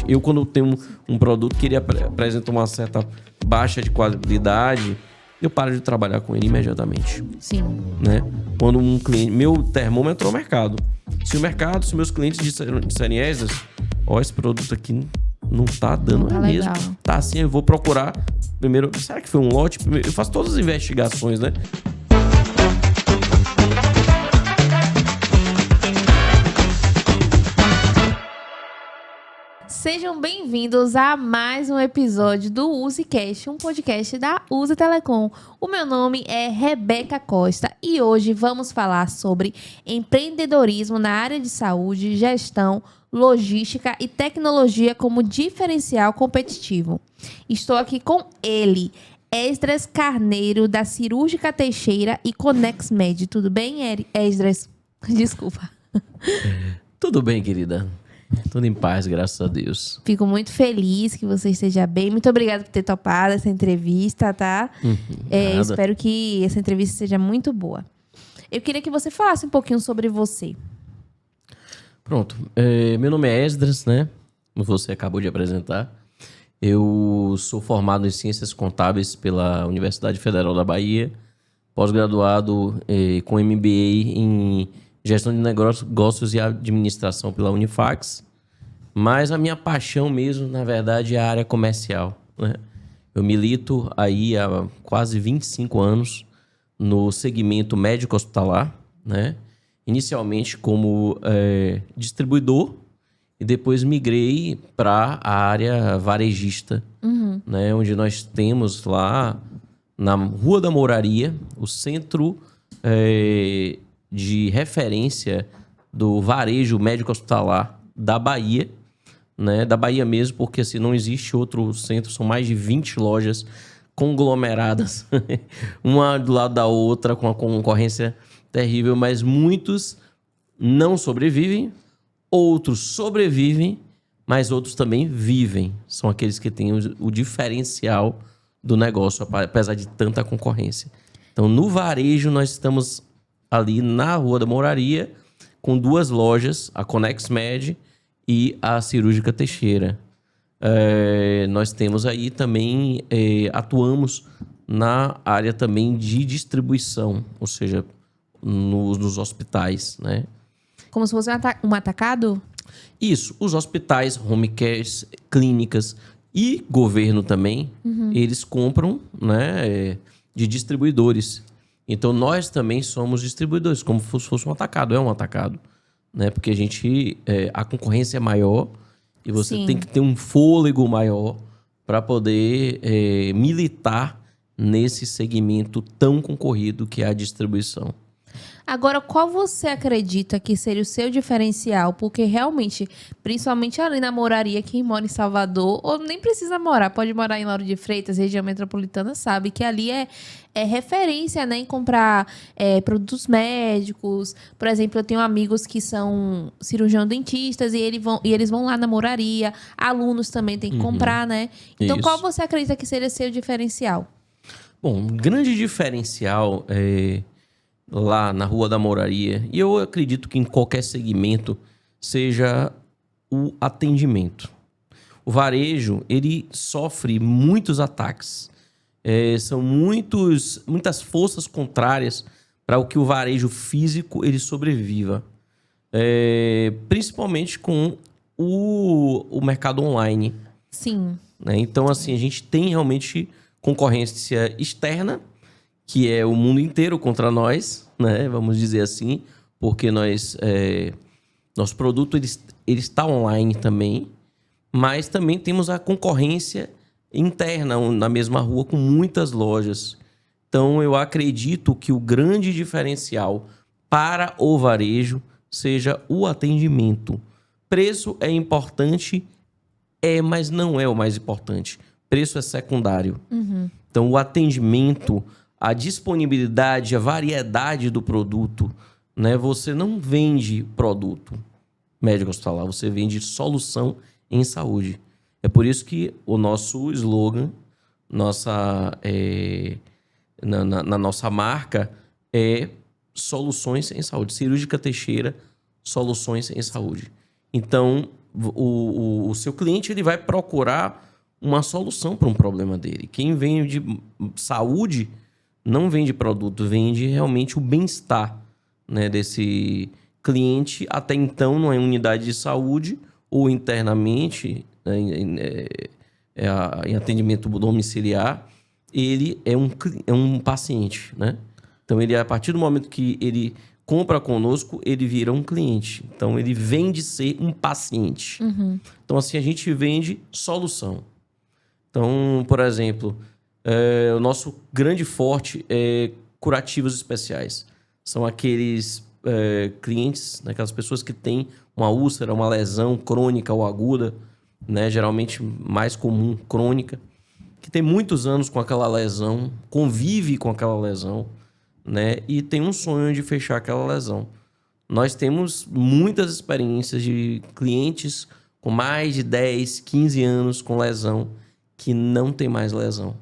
imediatamente. Eu, quando tenho um produto que ele apresenta uma certa baixa de qualidade, eu paro de trabalhar com ele imediatamente. Sim. Né? Quando um cliente... Meu termômetro é o mercado. Se meus clientes disserem, Esdras, esse produto aqui não tá dando, tá mesmo. legal. Tá assim, eu vou procurar primeiro... Será que foi um lote? Eu faço todas as investigações, né? Sejam bem-vindos a mais um episódio do UseCast, um podcast da Use Telecom. O meu nome é Rebeca Costa e hoje vamos falar sobre empreendedorismo na área de saúde, gestão, logística e tecnologia como diferencial competitivo. Estou aqui com ele, Esdras Carneiro, da Cirúrgica Teixeira e ConexMed. Tudo bem, Esdras? Desculpa. Tudo bem, querida. Tudo em paz, graças a Deus. Fico muito feliz que você esteja bem. Muito obrigada por ter topado essa entrevista, tá? Espero que essa entrevista seja muito boa. Eu queria que você falasse um pouquinho sobre você. Pronto. Meu nome é Esdras, né? Como você acabou de apresentar. Eu sou formado em Ciências Contábeis pela Universidade Federal da Bahia. Pós-graduado com MBA em Gestão de Negócios e Administração pela Unifax. Mas a minha paixão mesmo, na verdade, é a área comercial, né? Eu milito aí há quase 25 anos no segmento médico-hospitalar, né? Inicialmente como distribuidor e depois migrei para a área varejista, né? Onde nós temos lá na Rua da Moraria o centro de referência do varejo médico-hospitalar da Bahia, né? Da Bahia mesmo, porque assim, não existe outro centro, são mais de 20 lojas conglomeradas, uma do lado da outra, com uma concorrência terrível, mas muitos não sobrevivem, outros sobrevivem, mas outros também vivem. São aqueles que têm o diferencial do negócio, apesar de tanta concorrência. Então, no varejo, nós estamos ali na Rua da Moraria, com duas lojas, a ConexMed e a Cirúrgica Teixeira. Nós temos aí também, atuamos na área também de distribuição, ou seja, nos hospitais, né? Como se fosse um atacado? Isso, os hospitais, home cares, clínicas e governo também, eles compram, né, de distribuidores. Então, nós também somos distribuidores, como se fosse um atacado. É um atacado, né? Porque a concorrência é maior e você Sim. tem que ter um fôlego maior para poder militar nesse segmento tão concorrido que é a distribuição. Agora, qual você acredita que seria o seu diferencial? Porque realmente, principalmente ali na Moraria, quem mora em Salvador, ou nem precisa morar, pode morar em Lauro de Freitas, região metropolitana, sabe que ali é referência, né, em comprar produtos médicos. Por exemplo, eu tenho amigos que são cirurgião-dentistas e eles vão lá na Moraria. Alunos também têm que comprar, né? Então, Isso. qual você acredita que seria seu diferencial? Bom, um grande diferencial lá na Rua da Moraria, e eu acredito que em qualquer segmento, seja o atendimento. O varejo, ele sofre muitos ataques. São muitas forças contrárias para o que o varejo físico ele sobreviva. Principalmente com o mercado online. Sim. Né? Então, assim, a gente tem realmente concorrência externa, que é o mundo inteiro contra nós, né? Vamos dizer assim, porque nosso produto ele está online também, mas também temos a concorrência interna na mesma rua com muitas lojas. Então, eu acredito que o grande diferencial para o varejo seja o atendimento. Preço é importante, mas não é o mais importante. Preço é secundário. Então, o atendimento, a disponibilidade, a variedade do produto, né? Você não vende produto médico-hospitalar, você vende solução em saúde. É por isso que o nosso slogan, na nossa marca, é Soluções em Saúde. Cirúrgica Teixeira, Soluções em Saúde. Então, o seu cliente ele vai procurar uma solução para um problema dele. Quem vende saúde não vende produto, vende realmente o bem-estar, né, desse cliente. Até então, não é unidade de saúde ou internamente, né, em atendimento domiciliar, ele é um paciente, né? Então, a partir do momento que ele compra conosco, ele vira um cliente. Então, ele vem de ser um paciente. Uhum. Então, assim, a gente vende solução. Então, por exemplo, o nosso grande forte é curativos especiais. São aqueles clientes, né, aquelas pessoas que têm uma úlcera, uma lesão crônica ou aguda, né, geralmente mais comum, crônica, que tem muitos anos com aquela lesão, convive com aquela lesão, né, e tem um sonho de fechar aquela lesão. Nós temos muitas experiências de clientes com mais de 10, 15 anos com lesão que não tem mais lesão.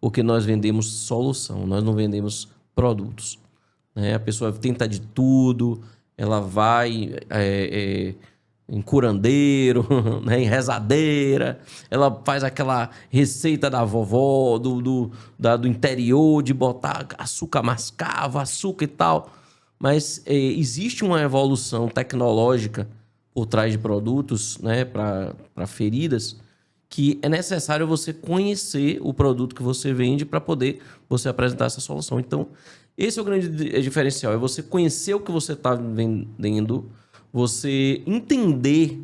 Porque nós vendemos solução, nós não vendemos produtos, né? A pessoa tenta de tudo, ela vai em curandeiro, né? Em rezadeira, ela faz aquela receita da vovó, do interior, de botar açúcar mascavo, açúcar e tal. Mas existe uma evolução tecnológica por trás de produtos, né? Para feridas, que é necessário você conhecer o produto que você vende para poder você apresentar essa solução. Então, esse é o grande diferencial. É você conhecer o que você está vendendo, você entender,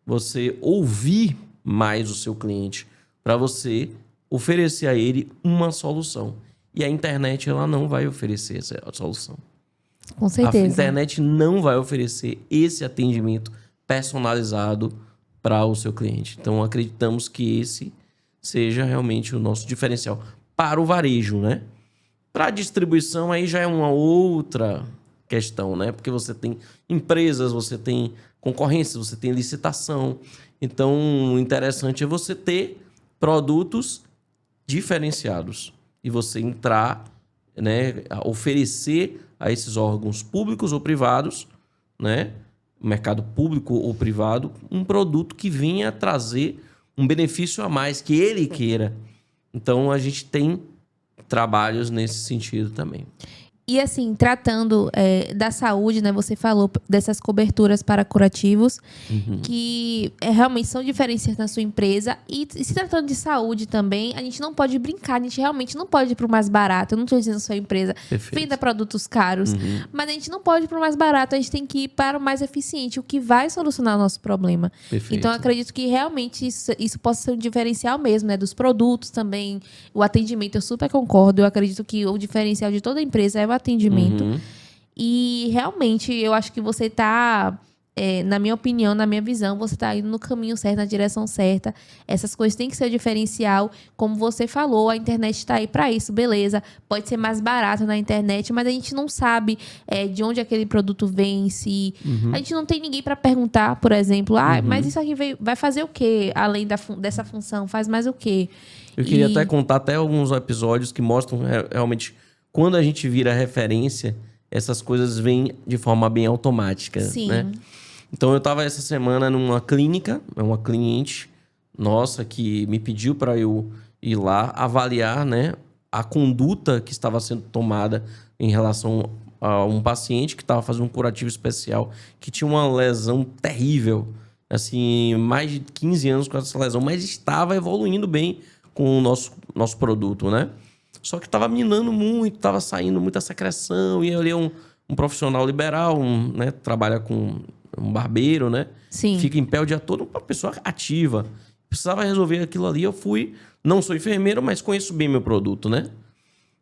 você ouvir mais o seu cliente para você oferecer a ele uma solução. E a internet ela não vai oferecer essa solução. Com certeza. A internet não vai oferecer esse atendimento personalizado para o seu cliente. Então, acreditamos que esse seja realmente o nosso diferencial para o varejo, né? Para a distribuição, aí já é uma outra questão, né? Porque você tem empresas, você tem concorrência, você tem licitação. Então, o interessante é você ter produtos diferenciados e você entrar, né? Oferecer a esses órgãos públicos ou privados, né? Mercado público ou privado, um produto que venha trazer um benefício a mais, que ele queira. Então, a gente tem trabalhos nesse sentido também. E assim, tratando da saúde, né? Você falou dessas coberturas para curativos, que realmente são diferentes na sua empresa. E se tratando de saúde também, a gente não pode brincar, a gente realmente não pode ir para o mais barato. Eu não estou dizendo que sua empresa venda produtos caros, mas a gente não pode ir para o mais barato, a gente tem que ir para o mais eficiente, o que vai solucionar o nosso problema. Perfeito. Então, eu acredito que realmente isso possa ser um diferencial mesmo, né? Dos produtos também, o atendimento, eu super concordo. Eu acredito que o diferencial de toda empresa é o atendimento. E realmente eu acho que você está, na minha opinião, na minha visão, você está indo no caminho certo, na direção certa. Essas coisas têm que ser o diferencial. Como você falou, a internet está aí para isso, beleza. Pode ser mais barato na internet, mas a gente não sabe de onde aquele produto vem, se a gente não tem ninguém para perguntar, por exemplo, mas isso aqui vai fazer o quê? Além dessa função, faz mais o quê? Eu queria até contar alguns episódios que mostram realmente quando a gente vira referência, essas coisas vêm de forma bem automática. Sim. Né? Então, eu estava essa semana numa clínica, uma cliente nossa que me pediu para eu ir lá avaliar, né, a conduta que estava sendo tomada em relação a um paciente que estava fazendo um curativo especial, que tinha uma lesão terrível, assim, mais de 15 anos com essa lesão, mas estava evoluindo bem com o nosso produto, né? Só que estava minando muito, estava saindo muita secreção. E ele é um profissional liberal, né? Trabalha com um barbeiro, né? Sim. Fica em pé o dia todo, uma pessoa ativa. Precisava resolver aquilo ali. Eu fui, não sou enfermeiro, mas conheço bem meu produto, né?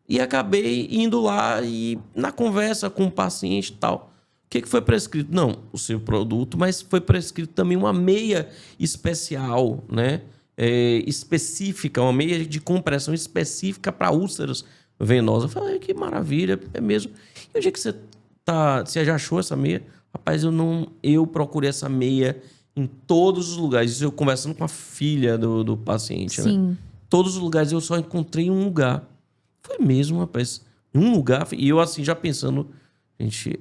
E acabei indo lá e na conversa com o paciente e tal. O que foi prescrito? Não, o seu produto, mas foi prescrito também uma meia especial, né? Específica, uma meia de compressão específica para úlceras venosas. Eu falei, que maravilha, é mesmo. E o dia que você já achou essa meia? Rapaz, eu procurei essa meia em todos os lugares. Isso eu conversando com a filha do paciente, Sim. né? Todos os lugares eu só encontrei em um lugar. Foi mesmo, rapaz. Em um lugar, e eu assim já pensando, gente,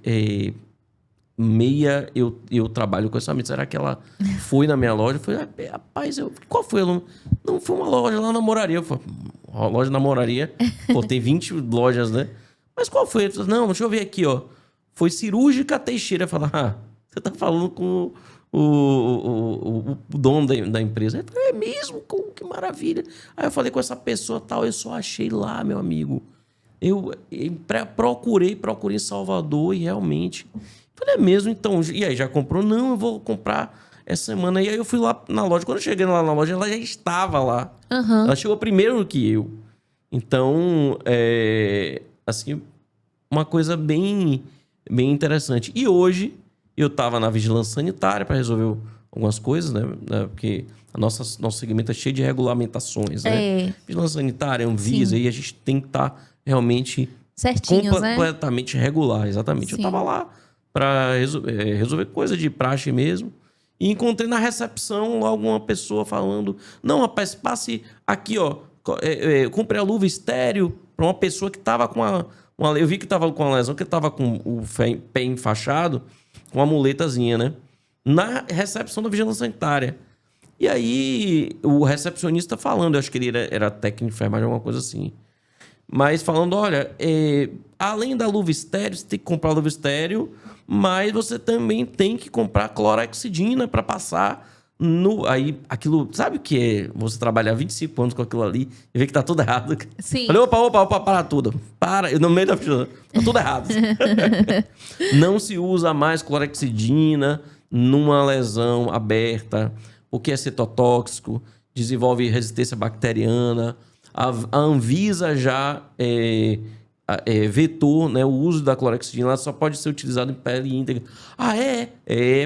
meia eu trabalho com essa amiga. Será que ela foi na minha loja? Eu falei, rapaz, qual foi? Não, foi uma loja lá na Moraria. Eu falei, uma loja na Moraria? Pô, tem 20 lojas, né? Mas qual foi? Ele falou, não, deixa eu ver aqui, ó. Foi Cirúrgica Teixeira. Eu falei, você tá falando com o dono da empresa. Ele falou, é mesmo? Que maravilha. Aí eu falei com essa pessoa tal, eu só achei lá, meu amigo. Eu procurei em Salvador e realmente... Falei, é mesmo? Então, e aí, já comprou? Não, eu vou comprar essa semana. E aí eu fui lá na loja. Quando eu cheguei lá na loja, ela já estava lá. Uhum. Ela chegou primeiro do que eu. Então, assim, uma coisa bem interessante. E hoje, eu estava na vigilância sanitária para resolver algumas coisas, né? Porque nosso segmento é cheio de regulamentações, né? Vigilância sanitária, Anvisa, e a gente tem que estar realmente certinhos, completamente regular. Exatamente. Sim. Eu estava lá para resolver coisa de praxe mesmo. E encontrei na recepção logo uma pessoa falando, não, rapaz, passe aqui, ó, comprei a luva estéreo para uma pessoa que estava com eu vi que estava com uma lesão, que estava com o pé enfaixado, com uma muletazinha, né? Na recepção da vigilância sanitária. E aí, o recepcionista falando, eu acho que ele era técnico de enfermagem, alguma coisa assim. Mas falando, olha, além da luva estéreo, você tem que comprar a luva estéreo, mas você também tem que comprar clorexidina para passar no... Aí, aquilo... Sabe o que é você trabalhar 25 anos com aquilo ali e ver que tá tudo errado? Sim. Falei, opa, para tudo. Para, eu no meio da... Tá tudo errado. Não se usa mais clorexidina numa lesão aberta, porque é cetotóxico, desenvolve resistência bacteriana. A Anvisa já vetou, né, o uso da clorexidina. Ela só pode ser utilizada em pele íntegra.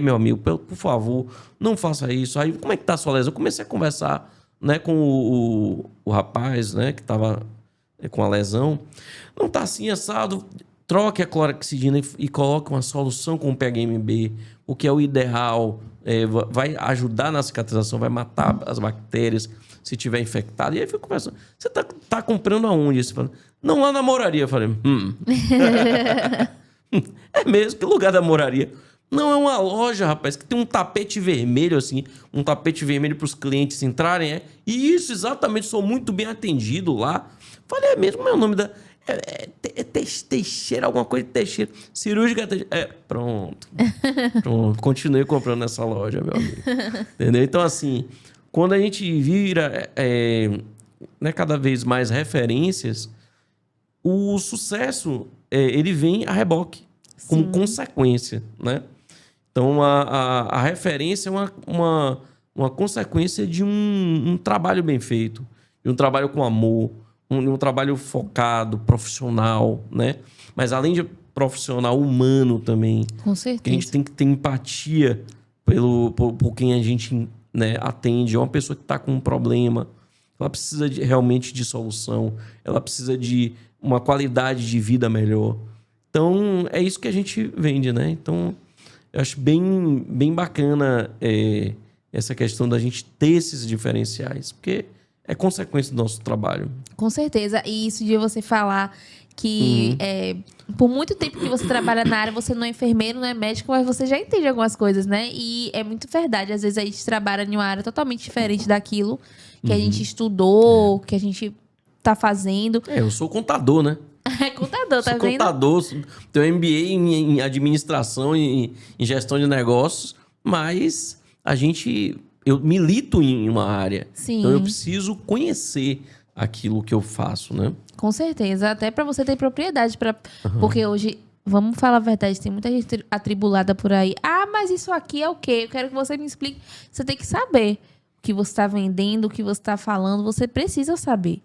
Meu amigo, por favor, não faça isso. Aí, como é que tá a sua lesão? Eu comecei a conversar, né, com o rapaz, né, que estava com a lesão. Não tá assim, assado. Troque a clorexidina e coloque uma solução com o PHMB, o que é o ideal. Vai ajudar na cicatrização, vai matar as bactérias se tiver infectado. E aí eu fico conversando, você tá comprando aonde? Você fala, não, lá na Moraria. Eu falei, É mesmo? Que lugar da Moraria? Não, é uma loja, rapaz, que tem um tapete vermelho, assim, um tapete vermelho para os clientes entrarem, E isso, exatamente, sou muito bem atendido lá. Falei, é mesmo, como é o nome da... Teixeira, alguma coisa de Teixeira. Cirúrgica Teixeira. Pronto. Continuei comprando nessa loja, meu amigo. Entendeu? Então, assim, quando a gente vira né, cada vez mais referências, o sucesso, ele vem a reboque, como consequência, né? Então, a referência é uma consequência de um trabalho bem feito, de um trabalho com amor, um trabalho focado, profissional, né? Mas além de profissional, humano também. Com certeza. Que a gente tem que ter empatia por quem a gente, né, atende. É uma pessoa que está com um problema, ela precisa realmente de solução, ela precisa de uma qualidade de vida melhor. Então, é isso que a gente vende, né? Então, eu acho bem bacana essa questão da gente ter esses diferenciais, porque é consequência do nosso trabalho. Com certeza. E isso de você falar que por muito tempo que você trabalha na área, você não é enfermeiro, não é médico, mas você já entende algumas coisas, né? E é muito verdade. Às vezes a gente trabalha em uma área totalmente diferente daquilo que a gente estudou, que a gente tá fazendo. Eu sou contador, né? É contador, tá vendo? Sou contador, tenho MBA em administração e em gestão de negócios, mas eu milito em uma área. Sim. Então eu preciso conhecer aquilo que eu faço, né? Com certeza, até para você ter propriedade, porque hoje, vamos falar a verdade, tem muita gente atribulada por aí. Mas isso aqui é o quê? Eu quero que você me explique. Você tem que saber o que você está vendendo, o que você está falando, você precisa saber.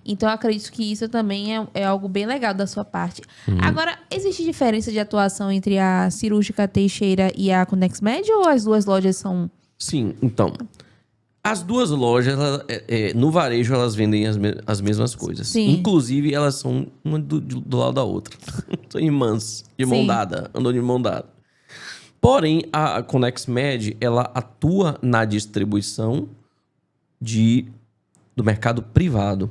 Então, eu acredito que isso também é algo bem legal da sua parte. Agora, existe diferença de atuação entre a Cirúrgica Teixeira e a Conexmed ou as duas lojas são... Sim, então, as duas lojas, no varejo, elas vendem as mesmas coisas. Sim. Inclusive, elas são uma do lado da outra. São irmãs, de mão dada, andam de mão dada. Porém, a Conexmed, ela atua na distribuição do mercado privado.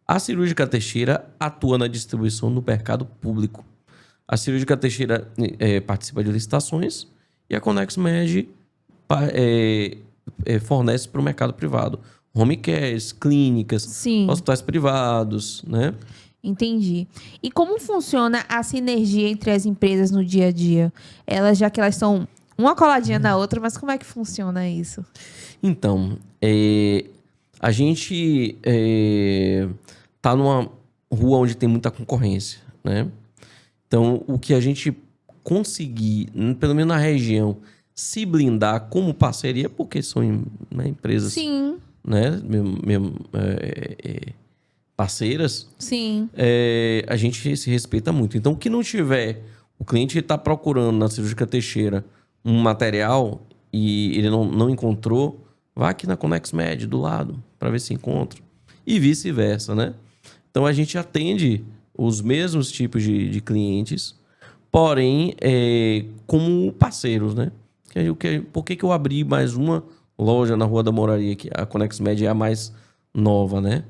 A Cirúrgica Teixeira atua na distribuição no mercado público. A Cirúrgica Teixeira participa de licitações e a ConexMed fornece para o mercado privado. Home cares, clínicas, Sim. hospitais privados, né? Entendi. E como funciona a sinergia entre as empresas no dia a dia? Já que elas estão uma coladinha na outra, mas como é que funciona isso? Então, a gente tá numa rua onde tem muita concorrência, né? Então, o que a gente conseguir, pelo menos na região, se blindar como parceria, porque são empresas, Sim, né, parceiras, sim. a gente se respeita muito. Então, o que não tiver, o cliente está procurando na Cirúrgica Teixeira um material e ele não encontrou, vá aqui na ConexMed do lado para ver se encontra. E vice-versa, né? Então, a gente atende os mesmos tipos de clientes, porém, como parceiros, né? Por que eu abri mais uma loja na Rua da Moraria, que a ConexMed é a mais nova, né?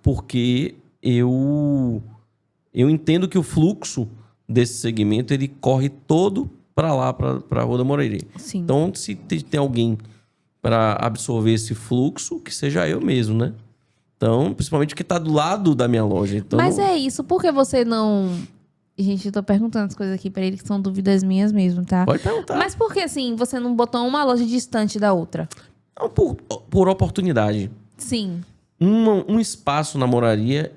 Porque eu entendo que o fluxo desse segmento ele corre todo para lá, para a Rua da Moraria. Sim. Então, se tem alguém para absorver esse fluxo, que seja eu mesmo, né? Então, principalmente que está do lado da minha loja. Então, Mas é isso, por que você não... Gente, eu tô perguntando as coisas aqui pra ele que são dúvidas minhas mesmo, tá? Pode perguntar. Mas por que, assim, você não botou uma loja distante da outra? Não, por oportunidade. Sim. Um espaço na moraria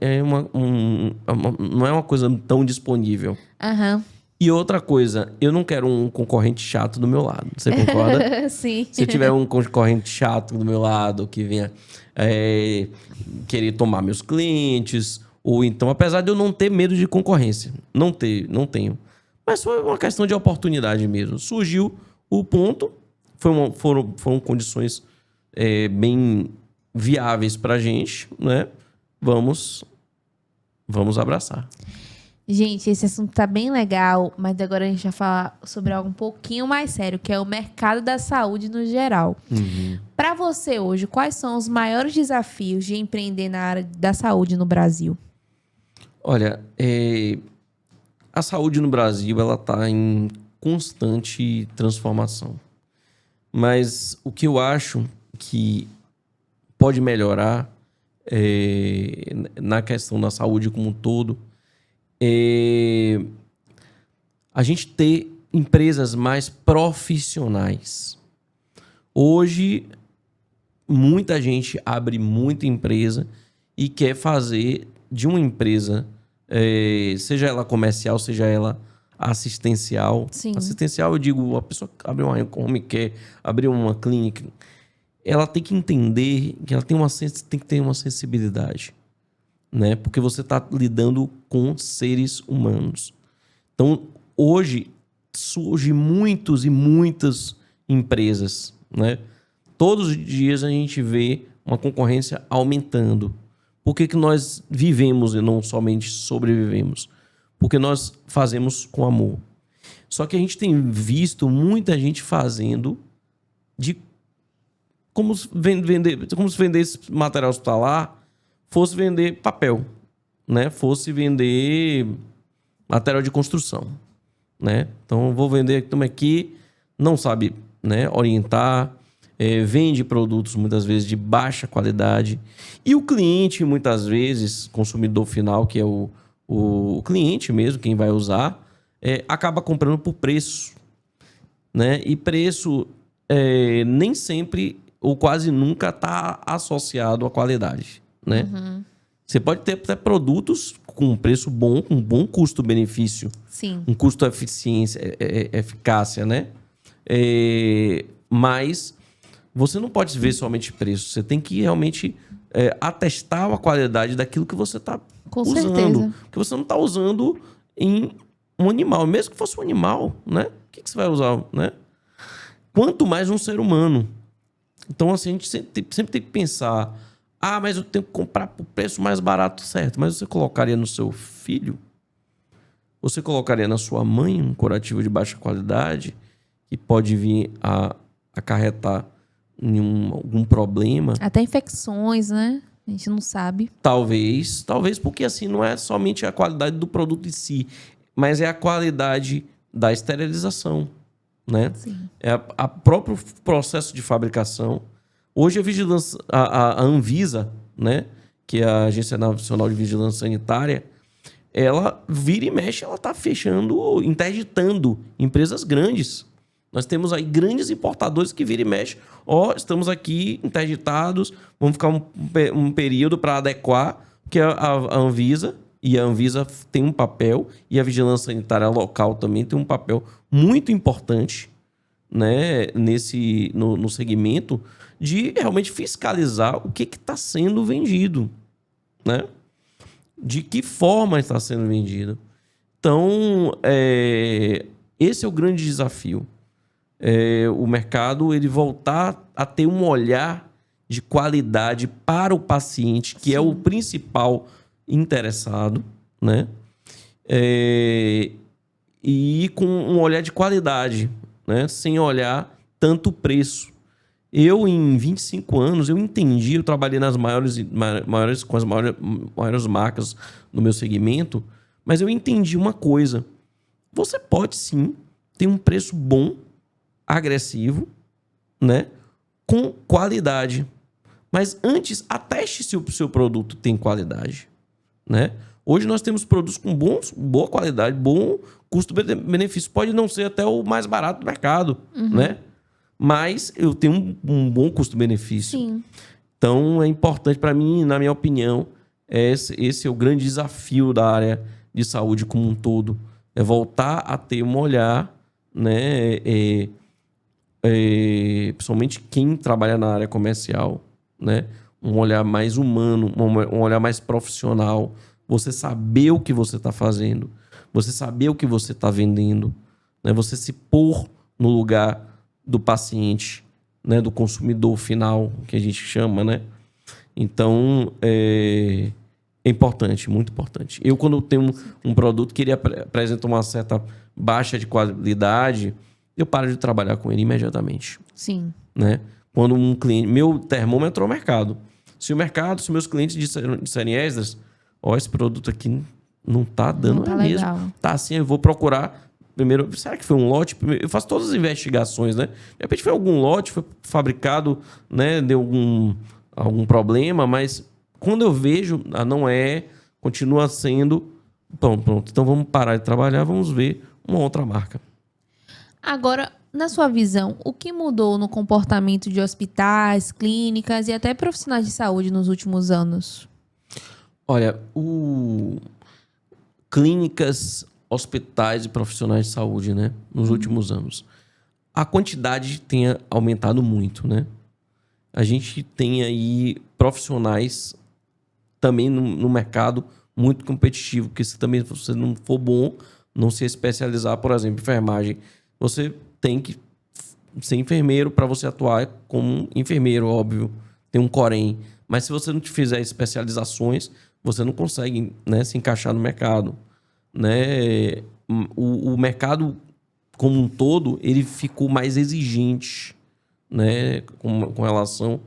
não é uma coisa tão disponível. Aham. E outra coisa, eu não quero um concorrente chato do meu lado. Você concorda? Sim. Se tiver um concorrente chato do meu lado, que venha querer tomar meus clientes, ou então, apesar de eu não ter medo de concorrência, não tenho. Mas foi uma questão de oportunidade mesmo. Surgiu o ponto, foram condições bem viáveis pra gente, né? Vamos abraçar. Gente, esse assunto tá bem legal, mas agora a gente vai falar sobre algo um pouquinho mais sério, que é o mercado da saúde no geral. Uhum. Para você hoje, quais são os maiores desafios de empreender na área da saúde no Brasil? Olha, a saúde no Brasil ela está em constante transformação. Mas o que eu acho que pode melhorar na questão da saúde como um todo a gente ter empresas mais profissionais. Hoje, muita gente abre muita empresa e quer fazer de uma empresa, seja ela comercial, seja ela assistencial. Sim. Assistencial, eu digo, a pessoa que abre uma home care, abrir uma clínica, ela tem que entender que ela tem que ter uma sensibilidade, né? Porque você está lidando com seres humanos. Então, hoje, surgem muitos e muitas empresas, né? Todos os dias a gente vê uma concorrência aumentando. Por que nós vivemos e não somente sobrevivemos? Porque nós fazemos com amor. Só que a gente tem visto muita gente fazendo como se vender esse material hospitalar fosse vender papel, né? Fosse vender material de construção, né? Então, eu vou vender aqui, não sabe, né, orientar, vende produtos muitas vezes de baixa qualidade. E o cliente, muitas vezes, consumidor final, que é o cliente mesmo, quem vai usar, acaba comprando por preço, né? E preço nem sempre ou quase nunca está associado à qualidade, né? Uhum. Você pode ter até produtos com preço bom, com bom custo-benefício. Sim. Um eficácia, né? Mas você não pode ver somente preço. Você tem que realmente atestar a qualidade daquilo que você está usando. Certeza. Porque você não está usando em um animal. Mesmo que fosse um animal, né? O que você vai usar, né? Quanto mais um ser humano. Então, assim, a gente sempre tem que pensar... mas eu tenho que comprar por preço mais barato, certo? Mas você colocaria no seu filho? Você colocaria na sua mãe um curativo de baixa qualidade que pode vir a acarretar em algum problema? Até infecções, né? A gente não sabe. Talvez porque assim não é somente a qualidade do produto em si, mas é a qualidade da esterilização, né? Sim. É a próprio processo de fabricação. Hoje a vigilância, a Anvisa, né, que é a Agência Nacional de Vigilância Sanitária, ela vira e mexe, ela está fechando, interditando empresas grandes. Nós temos aí grandes importadores que vira e mexe. Estamos aqui interditados, vamos ficar um período para adequar, porque a Anvisa, e a Anvisa tem um papel, e a Vigilância Sanitária Local também tem um papel muito importante, né, no segmento, de realmente fiscalizar o que está sendo vendido, né? De que forma está sendo vendido. Então, esse é o grande desafio. O mercado ele voltar a ter um olhar de qualidade para o paciente, que é o principal interessado, né? E com um olhar de qualidade, né? Sem olhar tanto o preço. Eu, em 25 anos, eu trabalhei nas com as maiores marcas no meu segmento, mas eu entendi uma coisa. Você pode, sim, ter um preço bom, agressivo, né? Com qualidade. Mas antes, ateste se o seu produto tem qualidade, né? Hoje nós temos produtos com boa qualidade, bom custo-benefício. Pode não ser até o mais barato do mercado, né? Mas eu tenho um bom custo-benefício. Sim. Então, é importante para mim, na minha opinião, esse é o grande desafio da área de saúde como um todo. É voltar a ter um olhar, né? Principalmente quem trabalha na área comercial, né? Um olhar mais humano, um olhar mais profissional. Você saber o que você está fazendo. Você saber o que você está vendendo. Né? Você se pôr no lugar do paciente, né? Do consumidor final, que a gente chama, né? Então, é importante, muito importante. Eu, quando tenho um produto que ele apresenta uma certa baixa de qualidade, eu paro de trabalhar com ele imediatamente. Sim. Né? Quando um cliente... Meu termômetro é o mercado. Se meus clientes disserem, Esdras, esse produto aqui não tá dando, Não tá mesmo. legal. Tá assim, eu vou procurar... Primeiro, será que foi um lote? Eu faço todas as investigações, né? De repente foi algum lote, foi fabricado, né? Deu algum problema, mas quando eu vejo, não continua sendo... Pronto, então vamos parar de trabalhar, vamos ver uma outra marca. Agora, na sua visão, o que mudou no comportamento de hospitais, clínicas e até profissionais de saúde nos últimos anos? Olha, clínicas, hospitais e profissionais de saúde, né? Nos últimos anos. A quantidade tem aumentado muito, né? A gente tem aí profissionais também no mercado muito competitivo, porque se você não for bom, não se especializar, por exemplo, em enfermagem, você tem que ser enfermeiro para você atuar como enfermeiro, óbvio. Tem um corém. Mas se você não fizer especializações, você não consegue, né, se encaixar no mercado. Né? O mercado como um todo, ele ficou mais exigente, né, com relação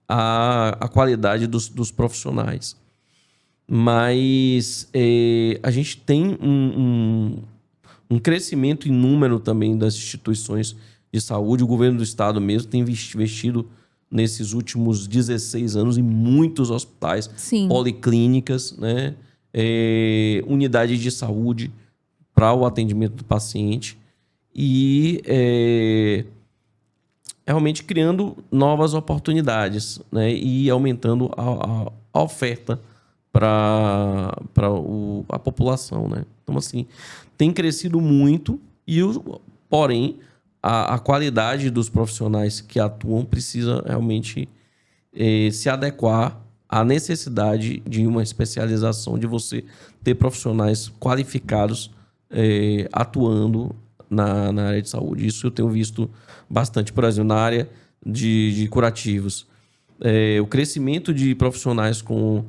à qualidade dos profissionais. Mas a gente tem um crescimento em número também das instituições de saúde. O governo do estado mesmo tem investido nesses últimos 16 anos em muitos hospitais, Sim. policlínicas, né? Unidades de saúde para o atendimento do paciente e realmente criando novas oportunidades, né? E aumentando a oferta para a população, né? Então, assim, tem crescido muito, porém, a qualidade dos profissionais que atuam precisa realmente se adequar à necessidade de uma especialização, de você ter profissionais qualificados atuando na área de saúde. Isso eu tenho visto bastante, por exemplo, na área de curativos. O crescimento de profissionais com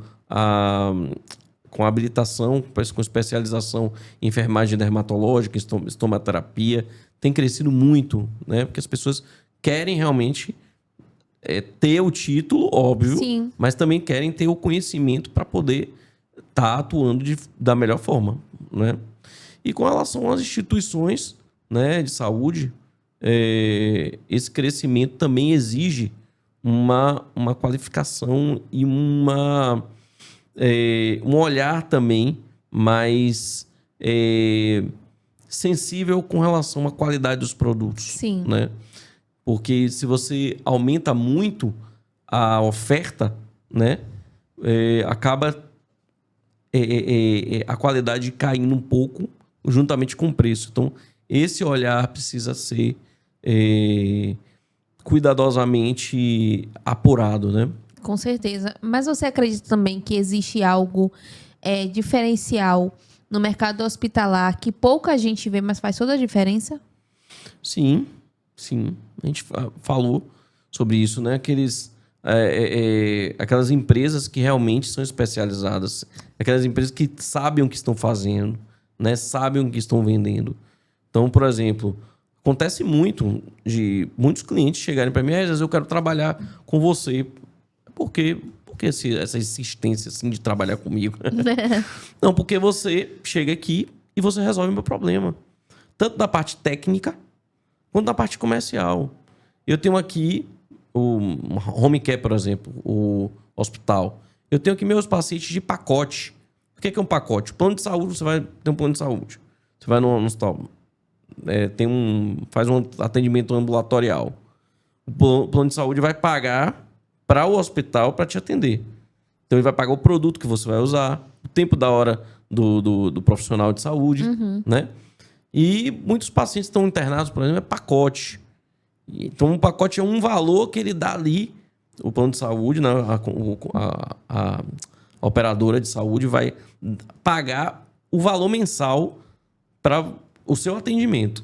habilitação, com especialização em enfermagem dermatológica, estomaterapia, tem crescido muito, né? Porque as pessoas querem realmente ter o título, óbvio, Sim. mas também querem ter o conhecimento para poder estar atuando da melhor forma, né? E com relação às instituições, né, de saúde, esse crescimento também exige uma qualificação e um olhar também mais sensível com relação à qualidade dos produtos. Sim. Né? Porque se você aumenta muito a oferta, né, acaba a qualidade caindo um pouco juntamente com o preço. Então, esse olhar precisa ser cuidadosamente apurado, né? Com certeza. Mas você acredita também que existe algo diferencial no mercado hospitalar que pouca gente vê, mas faz toda a diferença? Sim. A gente falou sobre isso, né? Aquelas empresas que realmente são especializadas, aquelas empresas que sabem o que estão fazendo, né? Sabem o que estão vendendo. Então, por exemplo, acontece muito de muitos clientes chegarem para mim, às vezes eu quero trabalhar com você. Por quê? Por que essa insistência assim, de trabalhar comigo? Não, porque você chega aqui e você resolve o meu problema. Tanto da parte técnica, quanto da parte comercial. Eu tenho aqui o home care, por exemplo, o hospital. Eu tenho aqui meus pacientes de pacote. O que é um pacote? Plano de saúde, você vai ter um plano de saúde. Você vai no hospital, faz um atendimento ambulatorial. O plano de saúde vai pagar para o hospital para te atender. Então, ele vai pagar o produto que você vai usar, o tempo da hora do profissional de saúde, né? E muitos pacientes estão internados, por exemplo, é pacote. Então, um pacote é um valor que ele dá ali, o plano de saúde, né? A operadora de saúde vai pagar o valor mensal para o seu atendimento.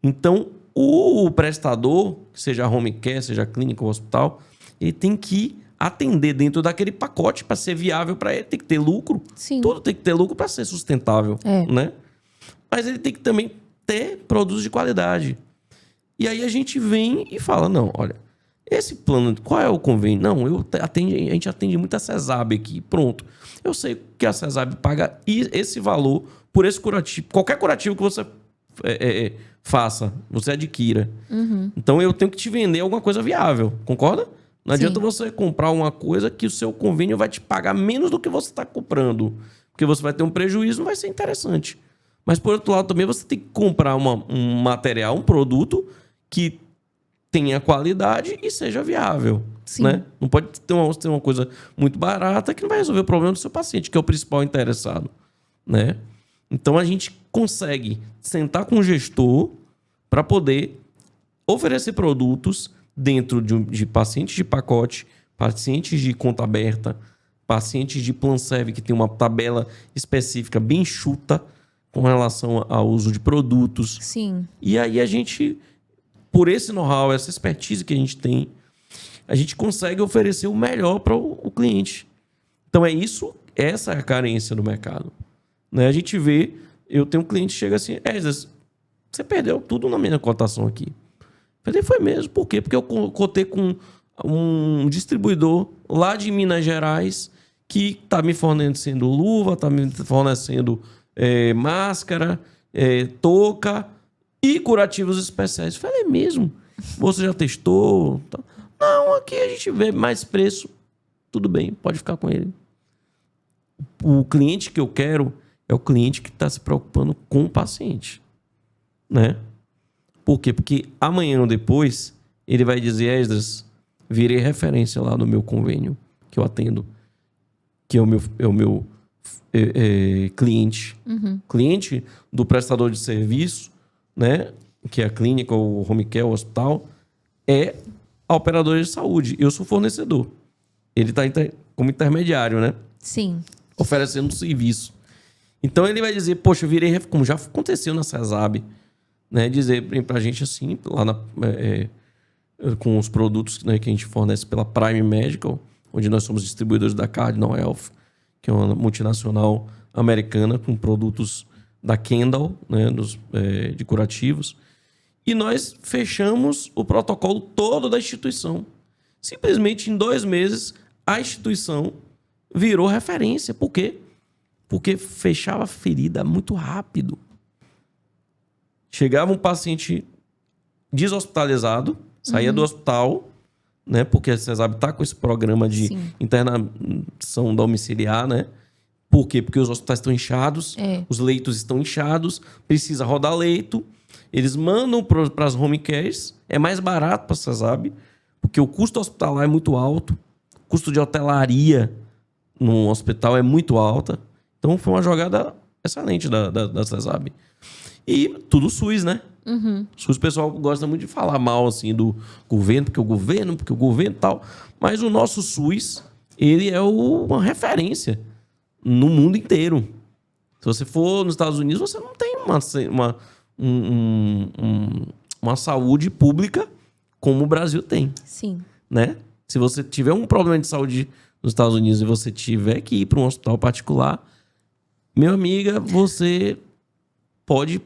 Então, o prestador, seja home care, seja clínica ou hospital, ele tem que atender dentro daquele pacote para ser viável para ele. Tem que ter lucro. Sim. Tudo tem que ter lucro para ser sustentável, né? Mas ele tem que também ter produtos de qualidade. E aí a gente vem e fala, não, olha, esse plano, qual é o convênio? Não, a gente atende muito a CESAB aqui, pronto. Eu sei que a CESAB paga esse valor por esse curativo. Qualquer curativo que você faça, você adquira. Então eu tenho que te vender alguma coisa viável, concorda? Não adianta você comprar uma coisa que o seu convênio vai te pagar menos do que você está comprando. Porque você vai ter um prejuízo, não vai ser interessante. Mas, por outro lado, também você tem que comprar um material, um produto que tenha qualidade e seja viável. Né? Não pode ter uma coisa muito barata que não vai resolver o problema do seu paciente, que é o principal interessado. Né? Então, a gente consegue sentar com o gestor para poder oferecer produtos dentro de pacientes de pacote, pacientes de conta aberta, pacientes de plan serve, que tem uma tabela específica bem enxuta com relação ao uso de produtos. Sim. E aí a gente, por esse know-how, essa expertise que a gente tem, a gente consegue oferecer o melhor para o cliente. Então essa é a carência do mercado. Né? A gente vê, eu tenho um cliente que chega assim, você perdeu tudo na minha cotação aqui. Eu falei, foi mesmo. Por quê? Porque eu cotei com um distribuidor lá de Minas Gerais que está me fornecendo luva, está me fornecendo máscara, touca e curativos especiais. Eu falei, mesmo? Você já testou? Não, aqui a gente vê mais preço. Tudo bem, pode ficar com ele. O cliente que eu quero é o cliente que está se preocupando com o paciente. Né? Por quê? Porque amanhã ou depois ele vai dizer, Esdras, virei referência lá no meu convênio que eu atendo, que é o meu cliente. Cliente do prestador de serviço, né? Que é a clínica, o home care, o hospital, é a operadora de saúde. Eu sou fornecedor. Ele está como intermediário, né? Sim. Oferecendo um serviço. Então ele vai dizer, poxa, eu virei, como já aconteceu na CESAB, né? Dizer pra gente assim, lá com os produtos, né, que a gente fornece pela Prime Medical, onde nós somos distribuidores da Cardinal Health, que é uma multinacional americana com produtos da Kendall, né, de curativos. E nós fechamos o protocolo todo da instituição. Simplesmente em 2 meses, a instituição virou referência. Por quê? Porque fechava a ferida muito rápido. Chegava um paciente deshospitalizado, saía do hospital, né? Porque a CESAB está com esse programa de internação domiciliar, né? Por quê? Porque os hospitais estão inchados, os leitos estão inchados, precisa rodar leito. Eles mandam para as home cares, é mais barato para a CESAB, porque o custo hospitalar é muito alto, o custo de hotelaria no hospital é muito alta. Então foi uma jogada excelente da CESAB. E tudo SUS, né? SUS, o pessoal gosta muito de falar mal assim, do governo, porque o governo e tal. Mas o nosso SUS, ele é uma referência no mundo inteiro. Se você for nos Estados Unidos, você não tem uma saúde pública como o Brasil tem. Sim. Né? Se você tiver um problema de saúde nos Estados Unidos e você tiver que ir para um hospital particular, meu amiga, você pode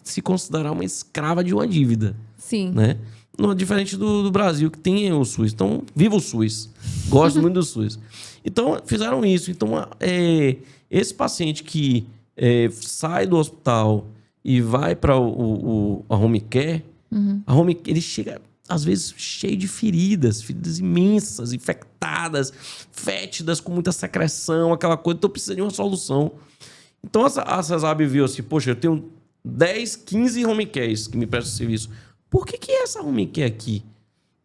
se considerar uma escrava de uma dívida. Sim. Né? Não, diferente do Brasil, que tem o SUS. Então, viva o SUS. Gosto muito do SUS. Então, fizeram isso. Então, esse paciente que sai do hospital e vai para a home care, ele chega, às vezes, cheio de feridas imensas, infectadas, fétidas, com muita secreção, aquela coisa. Então, precisa de uma solução. Então, a CESAB viu assim, poxa, eu tenho 10, 15 home cares que me prestam serviço. Por que essa home care aqui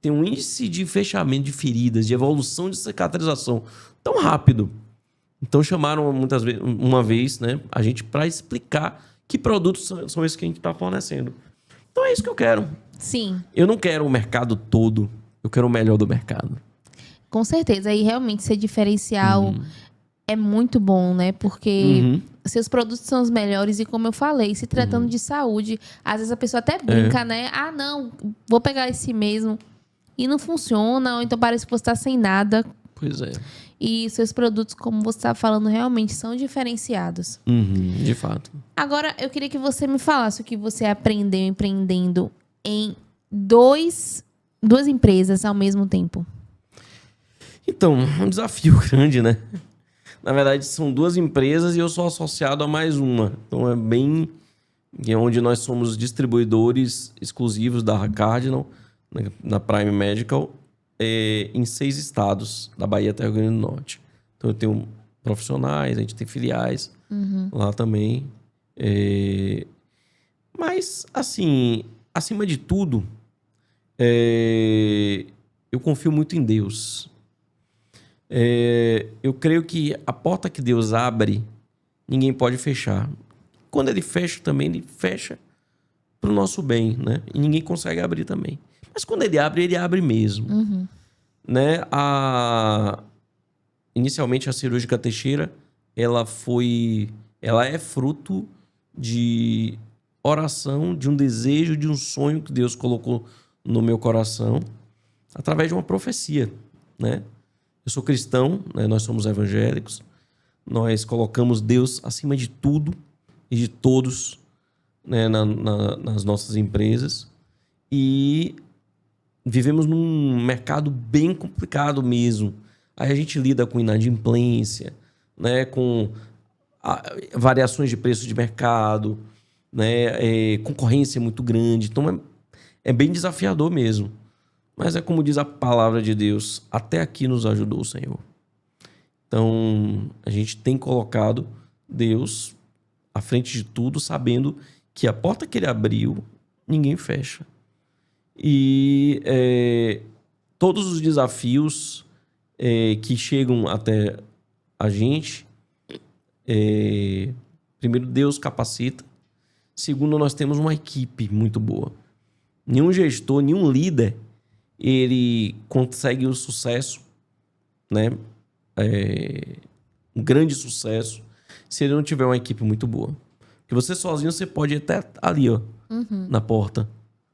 tem um índice de fechamento de feridas, de evolução de cicatrização tão rápido? Então chamaram uma vez, né, a gente para explicar que produtos são esses que a gente está fornecendo. Então é isso que eu quero. Sim. Eu não quero o mercado todo, eu quero o melhor do mercado. Com certeza. E realmente ser diferencial é muito bom, né? Porque seus produtos são os melhores e, como eu falei, se tratando de saúde, às vezes a pessoa até brinca, né? Ah, não, vou pegar esse mesmo. E não funciona, ou então parece que você está sem nada. Pois é. E seus produtos, como você está falando, realmente são diferenciados. De fato. Agora, eu queria que você me falasse o que você aprendeu empreendendo em duas empresas ao mesmo tempo. Então, um desafio grande, né? Na verdade, são 2 empresas e eu sou associado a mais uma. Então, é bem... onde nós somos distribuidores exclusivos da Cardinal, na Prime Medical, em 6 estados, da Bahia até o Rio Grande do Norte. Então, eu tenho profissionais, a gente tem filiais lá também. Mas, assim, acima de tudo, eu confio muito em Deus. Eu creio que a porta que Deus abre, ninguém pode fechar. Quando ele fecha também, ele fecha para o nosso bem, né? E ninguém consegue abrir também. Mas quando ele abre mesmo. Né? Inicialmente, a Cirúrgica Teixeira, ela é fruto de oração, de um desejo, de um sonho que Deus colocou no meu coração, através de uma profecia, né? Eu sou cristão, né? Nós somos evangélicos, nós colocamos Deus acima de tudo e de todos, né? Nas nossas empresas, e vivemos num mercado bem complicado mesmo. Aí a gente lida com inadimplência, né? Com variações de preço de mercado, né? Concorrência muito grande. Então é bem desafiador mesmo. Mas é como diz a palavra de Deus, até aqui nos ajudou o Senhor. Então, a gente tem colocado Deus à frente de tudo, sabendo que a porta que ele abriu, ninguém fecha. E todos os desafios que chegam até a gente, primeiro, Deus capacita. Segundo, nós temos uma equipe muito boa. Nenhum gestor, nenhum líder, ele consegue o sucesso, né? Um grande sucesso, se ele não tiver uma equipe muito boa. Porque você sozinho, você pode ir até ali, ó, na porta.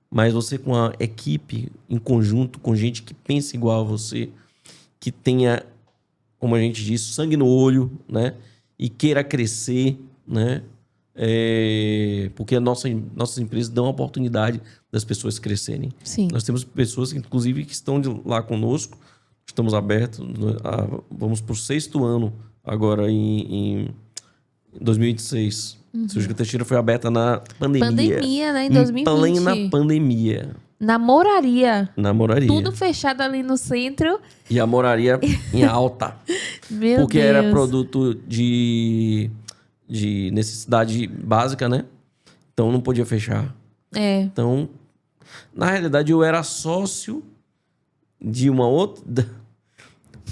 Mas você com a equipe, em conjunto, com gente que pensa igual a você, que tenha, como a gente diz, sangue no olho, né? E queira crescer, né? Porque nossas empresas dão a oportunidade das pessoas crescerem. Sim. Nós temos pessoas, inclusive, que estão lá conosco. Estamos abertos. Vamos para o 6º ano agora em 2026. Cirúrgica Teixeira foi aberta na pandemia. Pandemia, né? Em 2020. Plena pandemia. Namoraria. Namoraria. Tudo fechado ali no centro. E a moraria em alta. Meu Porque Deus. era produto de necessidade básica, né? Então não podia fechar. Então, na realidade, eu era sócio de uma outra